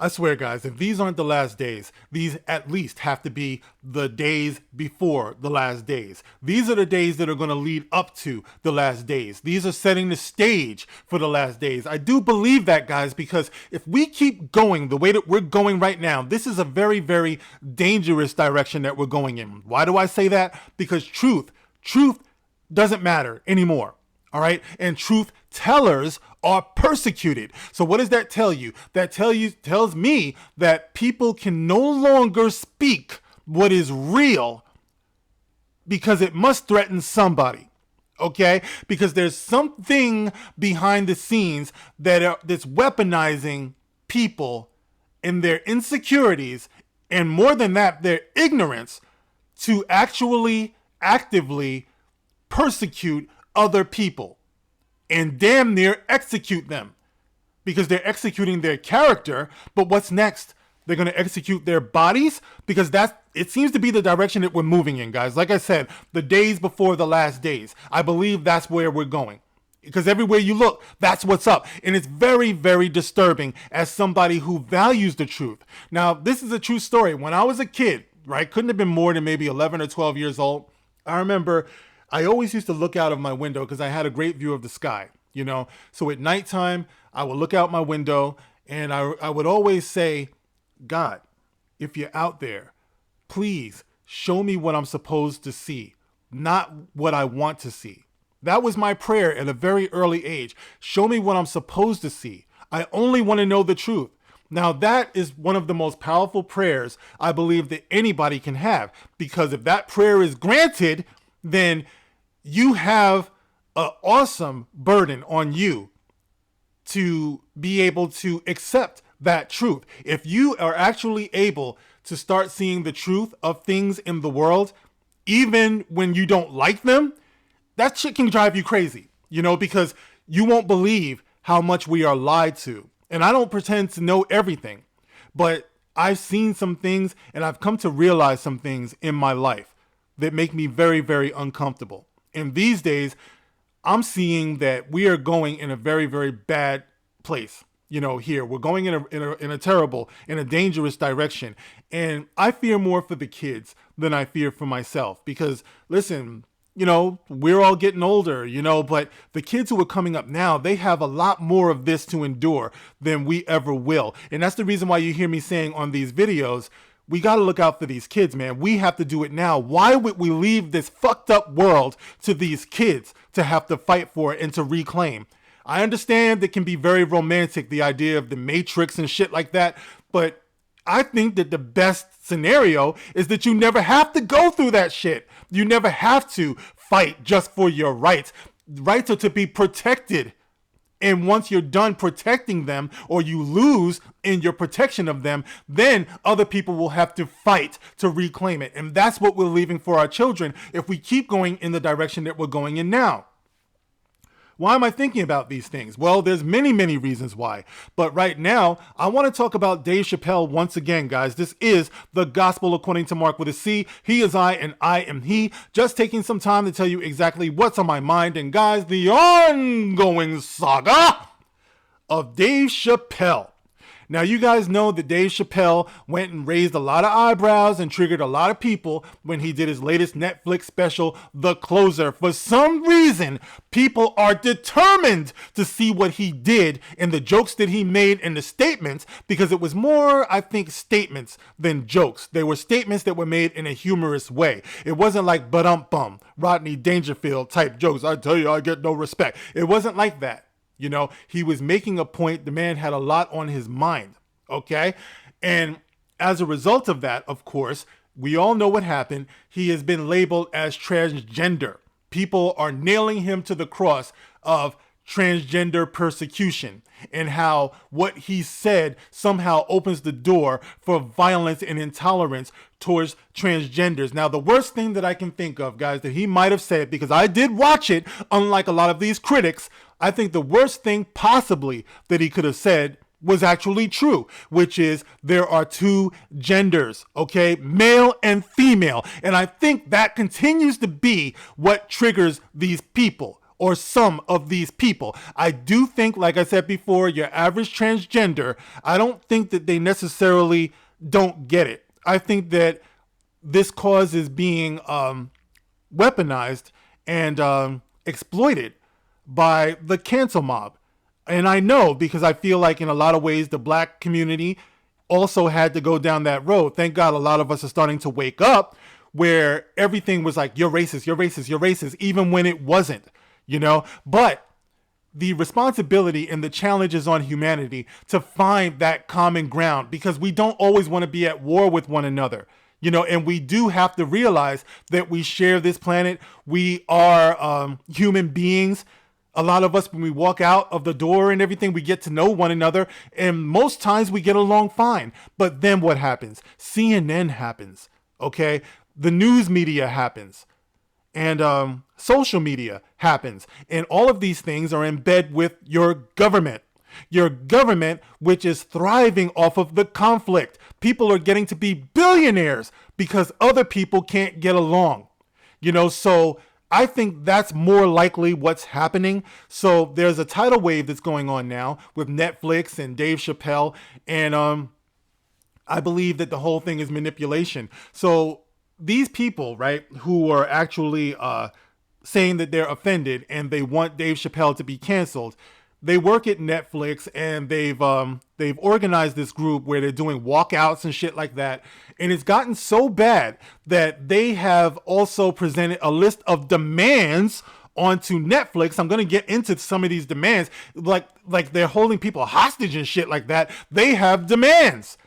I swear, guys, if these aren't the last days, these at least have to be the days before the last days. These are the days that are going to lead up to the last days. These are setting the stage for the last days. I do believe that, guys, because if we keep going the way that we're going right now, this is a very, very dangerous direction that we're going in. Why do I say that? Because truth doesn't matter anymore. All right. And truth tellers are persecuted. So what does that tell you? That tells me that people can no longer speak what is real because it must threaten somebody. Okay? Because there's something behind the scenes that's weaponizing people and their insecurities, and more than that, their ignorance, to actually actively persecute other people and damn near execute them, because they're executing their character. But what's next? They're going to execute their bodies, because it seems to be the direction that we're moving in, guys. Like I said, the days before the last days, I believe that's where we're going, because everywhere you look, that's what's up. And it's very, very disturbing as somebody who values the truth. Now, this is a true story. When I was a kid, right, couldn't have been more than maybe 11 or 12 years old, I remember I always used to look out of my window because I had a great view of the sky, you know. So at nighttime, I would look out my window and I would always say, God, if you're out there, please show me what I'm supposed to see, not what I want to see. That was my prayer at a very early age. Show me what I'm supposed to see. I only want to know the truth. Now, that is one of the most powerful prayers I believe that anybody can have, because if that prayer is granted, then you have an awesome burden on you to be able to accept that truth. If you are actually able to start seeing the truth of things in the world, even when you don't like them, that shit can drive you crazy, you know, because you won't believe how much we are lied to. And I don't pretend to know everything, but I've seen some things and I've come to realize some things in my life that make me very, very uncomfortable. And these days, I'm seeing that we are going in a very, very bad place. You know, here we're going in a terrible, in a dangerous direction. And I fear more for the kids than I fear for myself, because listen, you know, we're all getting older, you know, but the kids who are coming up now, they have a lot more of this to endure than we ever will. And that's the reason why you hear me saying on these videos, we got to look out for these kids, man. We have to do it now. Why would we leave this fucked up world to these kids to have to fight for it and to reclaim? I understand it can be very romantic, the idea of the Matrix and shit like that, but I think that the best scenario is that you never have to go through that shit. You never have to fight just for your rights. Rights are to be protected. And once you're done protecting them, or you lose in your protection of them, then other people will have to fight to reclaim it. And that's what we're leaving for our children if we keep going in the direction that we're going in now. Why am I thinking about these things? Well, there's many, many reasons why. But right now, I want to talk about Dave Chappelle once again, guys. This is the Gospel According to Mark with a C. He is I and I am he. Just taking some time to tell you exactly what's on my mind. And guys, the ongoing saga of Dave Chappelle. Now, you guys know that Dave Chappelle went and raised a lot of eyebrows and triggered a lot of people when he did his latest Netflix special, The Closer. For some reason, people are determined to see what he did and the jokes that he made and the statements, because it was more, I think, statements than jokes. They were statements that were made in a humorous way. It wasn't like ba-dum-bum, Rodney Dangerfield type jokes. I tell you, I get no respect. It wasn't like that. You know, he was making a point. The man had a lot on his mind, okay? And as a result of that, of course, we all know what happened. He has been labeled as transgender. People are nailing him to the cross of transgender persecution, and how what he said somehow opens the door for violence and intolerance towards transgenders. Now, the worst thing that I can think of, guys, that he might have said, because I did watch it, unlike a lot of these critics, I think the worst thing possibly that he could have said was actually true, which is there are two genders, okay? Male and female. And I think that continues to be what triggers these people. or some of these people. I do think, like I said before, your average transgender, I don't think that they necessarily don't get it. I think that this cause is being weaponized and exploited by the cancel mob. And I know, because I feel like in a lot of ways the black community also had to go down that road. Thank God a lot of us are starting to wake up, where everything was like, you're racist, you're racist, you're racist, even when it wasn't, you know? But the responsibility and the challenge is on humanity to find that common ground, because we don't always want to be at war with one another. You know, and we do have to realize that we share this planet. We are human beings. A lot of us, when we walk out of the door and everything, we get to know one another. And most times we get along fine. But then what happens? CNN happens, okay? The news media happens. And social media happens. And all of these things are in bed with your government. Your government, which is thriving off of the conflict. People are getting to be billionaires because other people can't get along. You know, so I think that's more likely what's happening. So there's a tidal wave that's going on now with Netflix and Dave Chappelle. And I believe that the whole thing is manipulation. So these people, right, who are actually saying that they're offended and they want Dave Chappelle to be canceled, they work at Netflix, and they've organized this group where they're doing walkouts and shit like that. And it's gotten so bad that they have also presented a list of demands onto Netflix. I'm going to get into some of these demands, like they're holding people hostage and shit like that. They have demands,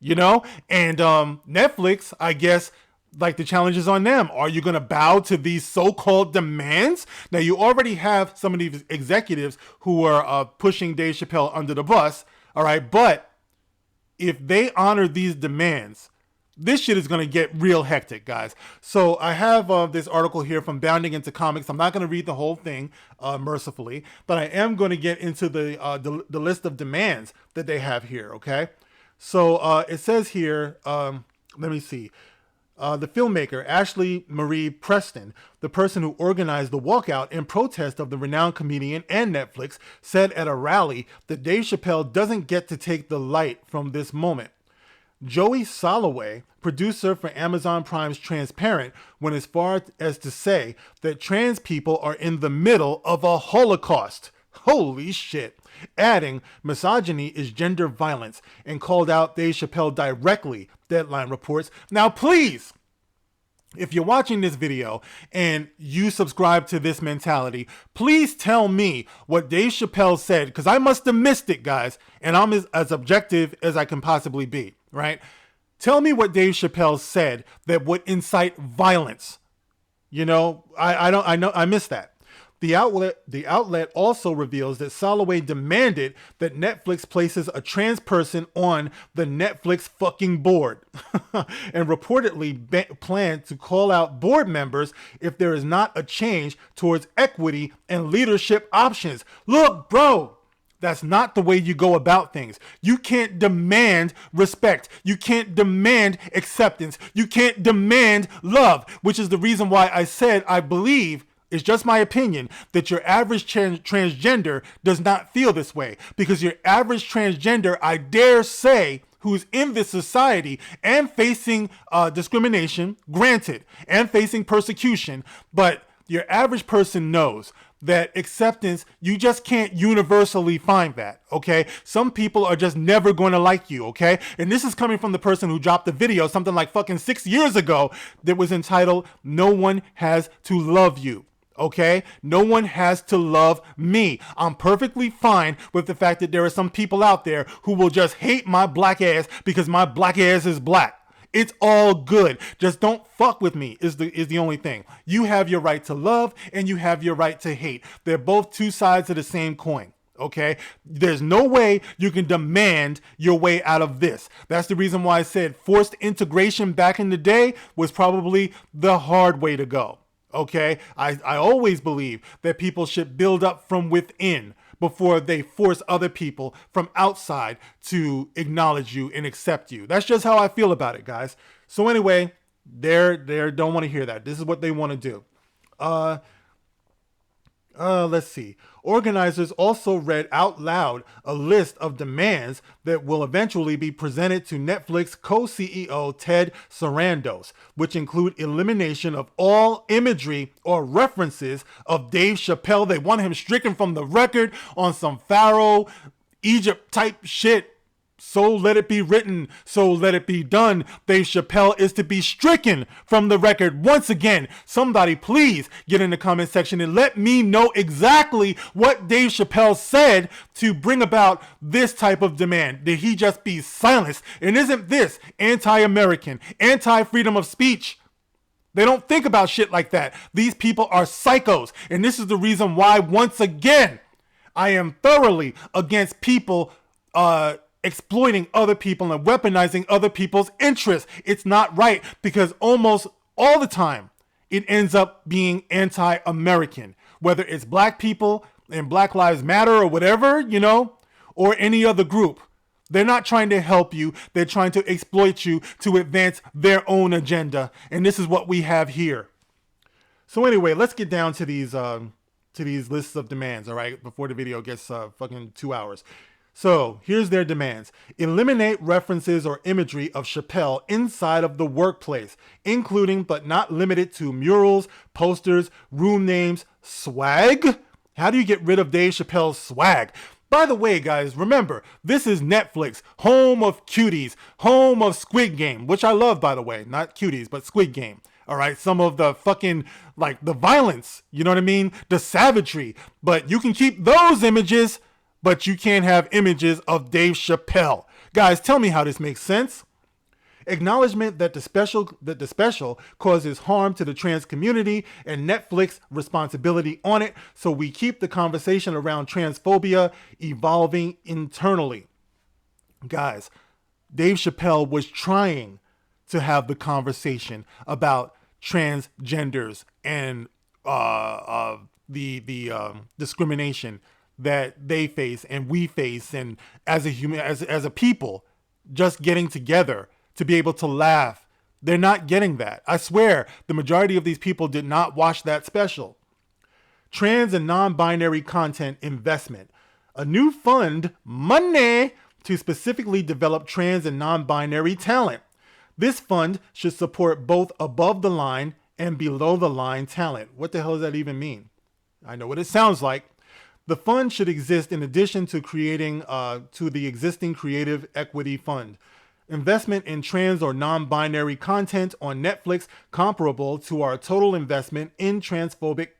you know? And Netflix, I guess, like, the challenge is on them. Are you going to bow to these so-called demands? Now, you already have some of these executives who are pushing Dave Chappelle under the bus, all right? But if they honor these demands, this shit is going to get real hectic, guys. So I have this article here from Bounding Into Comics. I'm not going to read the whole thing, mercifully, but I am going to get into the list of demands that they have here, okay? So it says here, let me see. The filmmaker, Ashley Marie Preston, the person who organized the walkout in protest of the renowned comedian and Netflix, said at a rally that Dave Chappelle doesn't get to take the light from this moment. Joey Soloway, producer for Amazon Prime's Transparent, went as far as to say that trans people are in the middle of a Holocaust. Holy shit. Adding, misogyny is gender violence, and called out Dave Chappelle directly, Deadline reports. Now, please, if you're watching this video and you subscribe to this mentality, please tell me what Dave Chappelle said, because I must have missed it, guys, and I'm as objective as I can possibly be, right? Tell me what Dave Chappelle said that would incite violence. You know, I missed that. The outlet also reveals that Soloway demanded that Netflix places a trans person on the Netflix fucking board and reportedly planned to call out board members if there is not a change towards equity and leadership options. Look, bro, that's not the way you go about things. You can't demand respect. You can't demand acceptance. You can't demand love, which is the reason why I said I believe, it's just my opinion, that your average transgender does not feel this way. Because your average transgender, I dare say, who's in this society and facing discrimination, granted, and facing persecution, but your average person knows that acceptance, you just can't universally find that, okay? Some people are just never going to like you, okay? And this is coming from the person who dropped the video something like fucking 6 years ago that was entitled, "No One Has to Love You." Okay? No one has to love me. I'm perfectly fine with the fact that there are some people out there who will just hate my black ass because my black ass is black. It's all good. Just don't fuck with me is the only thing. You have your right to love and you have your right to hate. They're both two sides of the same coin. Okay? There's no way you can demand your way out of this. That's the reason why I said forced integration back in the day was probably the hard way to go. Okay, I always believe that people should build up from within before they force other people from outside to acknowledge you and accept you. That's just how I feel about it, guys. So anyway, they don't want to hear that. This is what they want to do. Let's see. Organizers also read out loud a list of demands that will eventually be presented to Netflix co-CEO Ted Sarandos, which include elimination of all imagery or references of Dave Chappelle. They want him stricken from the record on some Pharaoh, Egypt type shit. So let it be written, so let it be done. Dave Chappelle is to be stricken from the record once again. Somebody please get in the comment section and let me know exactly what Dave Chappelle said to bring about this type of demand. Did he just be silenced? And isn't this anti-American, anti-freedom of speech? They don't think about shit like that. These people are psychos. And this is the reason why, once again, I am thoroughly against people exploiting other people and weaponizing other people's interests. It's not right, because almost all the time it ends up being anti-American, whether it's black people and Black Lives Matter or whatever, or any other group. They're not trying to help you. They're trying to exploit you to advance their own agenda. And this is what we have here. So anyway, let's get down to these lists of demands, all right, before the video gets fucking 2 hours. So here's their demands. Eliminate references or imagery of Chappelle inside of the workplace, including but not limited to murals, posters, room names, swag. How do you get rid of Dave Chappelle's swag? By the way, guys, remember, this is Netflix, home of Cuties, home of Squid Game, which I love, by the way. Not Cuties, but Squid Game. All right, some of the fucking, like, the violence, you know what I mean? The savagery. But you can keep those images, but you can't have images of Dave Chappelle. Guys, tell me how this makes sense. Acknowledgement that the special causes harm to the trans community and Netflix responsibility on it, so we keep the conversation around transphobia evolving internally. Guys, Dave Chappelle was trying to have the conversation about transgenders and the discrimination that they face and we face, and as a people, just getting together to be able to laugh. They're not getting that. I swear the majority of these people did not watch that special. Trans and non-binary content investment. A new fund, money, to specifically develop trans and non-binary talent. This fund should support both above the line and below the line talent. What the hell does that even mean? I know what it sounds like. The fund should exist in addition to creating to the existing Creative Equity Fund. Investment in trans or non-binary content on Netflix comparable to our total investment in transphobic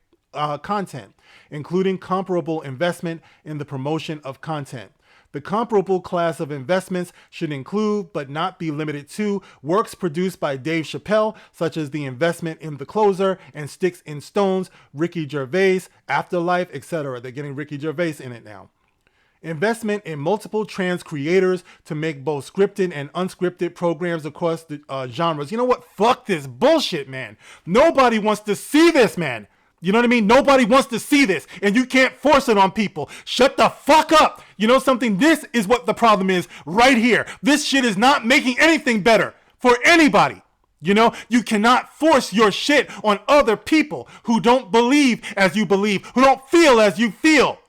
content, including comparable investment in the promotion of content. The comparable class of investments should include, but not be limited to, works produced by Dave Chappelle, such as the investment in The Closer and Sticks and Stones, Ricky Gervais, Afterlife, etc. They're getting Ricky Gervais in it now. Investment in multiple trans creators to make both scripted and unscripted programs across the genres. You know what? Fuck this bullshit, man. Nobody wants to see this, man. You know what I mean? Nobody wants to see this, and you can't force it on people. Shut the fuck up. You know something? This is what the problem is right here. This shit is not making anything better for anybody. You know, you cannot force your shit on other people who don't believe as you believe, who don't feel as you feel,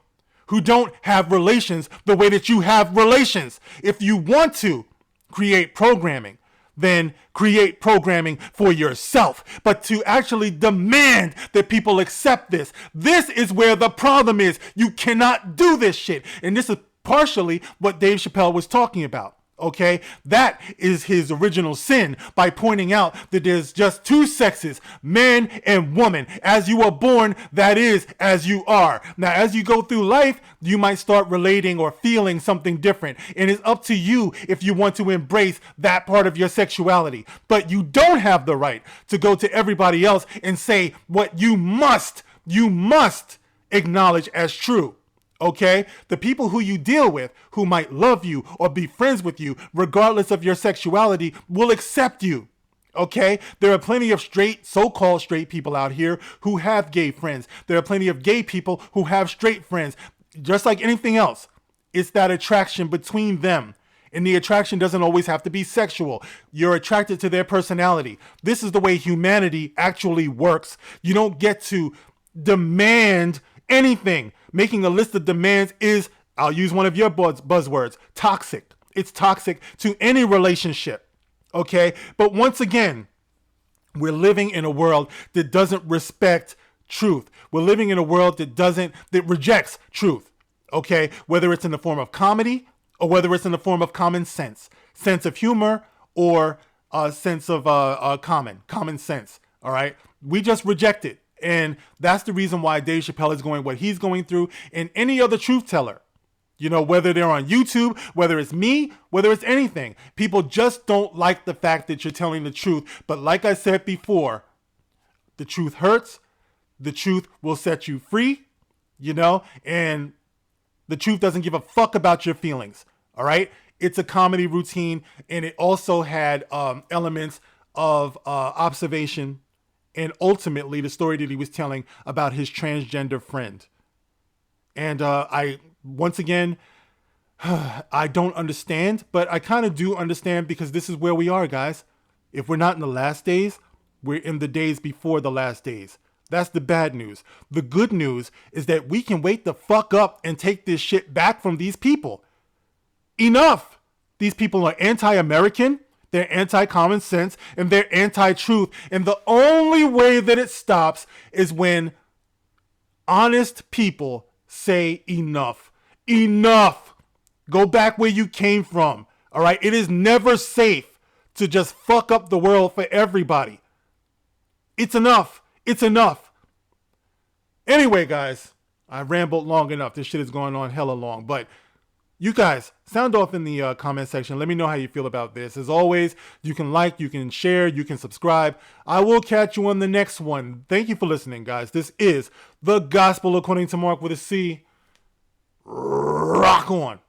who don't have relations the way that you have relations. If you want to create programming, then create programming for yourself. But to actually demand that people accept this is where the problem is. You cannot do this shit. And this is partially what Dave Chappelle was talking about. Okay, that is his original sin, by pointing out that there's just two sexes, man and woman. As you are born, that is as you are. Now, as you go through life, you might start relating or feeling something different. And it's up to you if you want to embrace that part of your sexuality. But you don't have the right to go to everybody else and say what you must acknowledge as true. Okay, the people who you deal with, who might love you or be friends with you, regardless of your sexuality, will accept you. Okay, there are plenty of so-called straight people out here who have gay friends. There are plenty of gay people who have straight friends. Just like anything else, it's that attraction between them. And the attraction doesn't always have to be sexual. You're attracted to their personality. This is the way humanity actually works. You don't get to demand anything. Making a list of demands is, I'll use one of your buzzwords, toxic. It's toxic to any relationship. Okay? But once again, we're living in a world that doesn't respect truth. We're living in a world that rejects truth. Okay? Whether it's in the form of comedy or whether it's in the form of common sense of humor, or a sense of common sense. All right? We just reject it. And that's the reason why Dave Chappelle is going what he's going through, and any other truth teller. You know, whether they're on YouTube, whether it's me, whether it's anything. People just don't like the fact that you're telling the truth. But like I said before, the truth hurts. The truth will set you free, you know, and the truth doesn't give a fuck about your feelings. All right? It's a comedy routine, and it also had elements of observation, and ultimately the story that he was telling about his transgender friend. And once again, I don't understand, but I kind of do understand, because this is where we are, guys. If we're not in the last days, we're in the days before the last days. That's the bad news. The good news is that we can wake the fuck up and take this shit back from these people. Enough. These people are anti-American, they're anti-common sense, and they're anti-truth. And the only way that it stops is when honest people say enough. Enough. Go back where you came from. All right? It is never safe to just fuck up the world for everybody. It's enough. It's enough. Anyway, guys, I rambled long enough. This shit is going on hella long, but you guys, sound off in the comment section. Let me know how you feel about this. As always, you can like, you can share, you can subscribe. I will catch you on the next one. Thank you for listening, guys. This is The Gospel According to Mark with a C. Rock on.